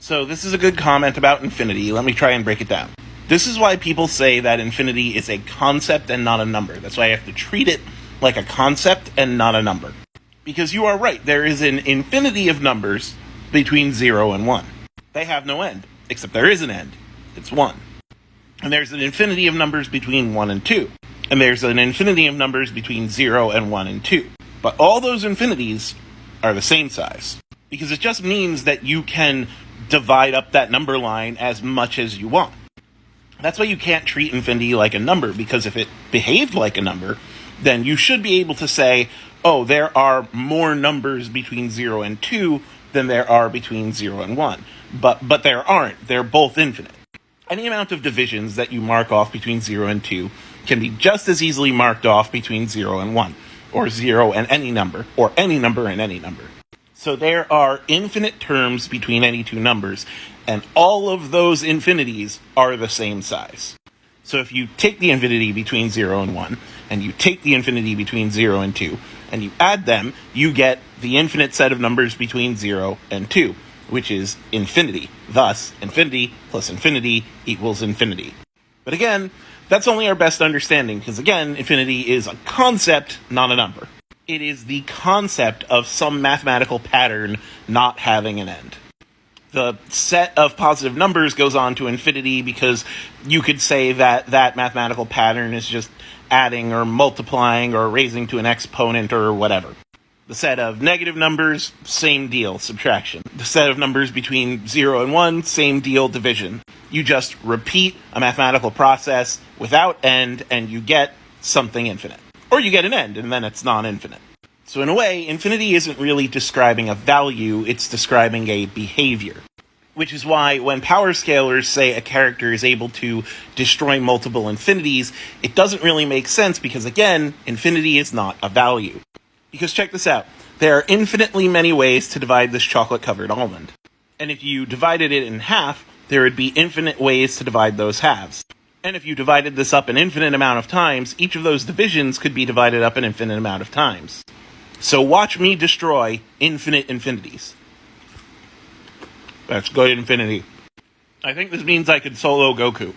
So this is a good comment about infinity. Let me try and break it down. This is why people say that infinity is a concept and not a number. That's why I have to treat it like a concept and not a number. Because you are right, there is an infinity of numbers between 0 and 1. They have no end, except there is an end. It's 1. And there's an infinity of numbers between 1 and 2. And there's an infinity of numbers between 0 and 1 and 2. But all those infinities are the same size. Because it just means that you can divide up that number line as much as you want. That's why you can't treat infinity like a number, because if it behaved like a number, then you should be able to say, oh, there are more numbers between 0 and 2 than there are between 0 and 1. But there aren't. They're both infinite. Any amount of divisions that you mark off between 0 and 2 can be just as easily marked off between 0 and 1, or 0 and any number, or any number and any number. So there are infinite terms between any two numbers, and all of those infinities are the same size. So if you take the infinity between 0 and 1, and you take the infinity between 0 and 2, and you add them, you get the infinite set of numbers between 0 and 2, which is infinity. Thus, infinity plus infinity equals infinity. But again, that's only our best understanding, because again, infinity is a concept, not a number. It is the concept of some mathematical pattern not having an end. The set of positive numbers goes on to infinity because you could say that that mathematical pattern is just adding or multiplying or raising to an exponent or whatever. The set of negative numbers, same deal, subtraction. The set of numbers between 0 and 1, same deal, division. You just repeat a mathematical process without end and you get something infinite. Or you get an end, and then it's non-infinite. So in a way, infinity isn't really describing a value, it's describing a behavior. Which is why when power scalars say a character is able to destroy multiple infinities, it doesn't really make sense because, again, infinity is not a value. Because check this out, there are infinitely many ways to divide this chocolate-covered almond. And if you divided it in half, there would be infinite ways to divide those halves. And if you divided this up an infinite amount of times, each of those divisions could be divided up an infinite amount of times. So watch me destroy infinite infinities. That's good infinity. I think this means I could solo Goku.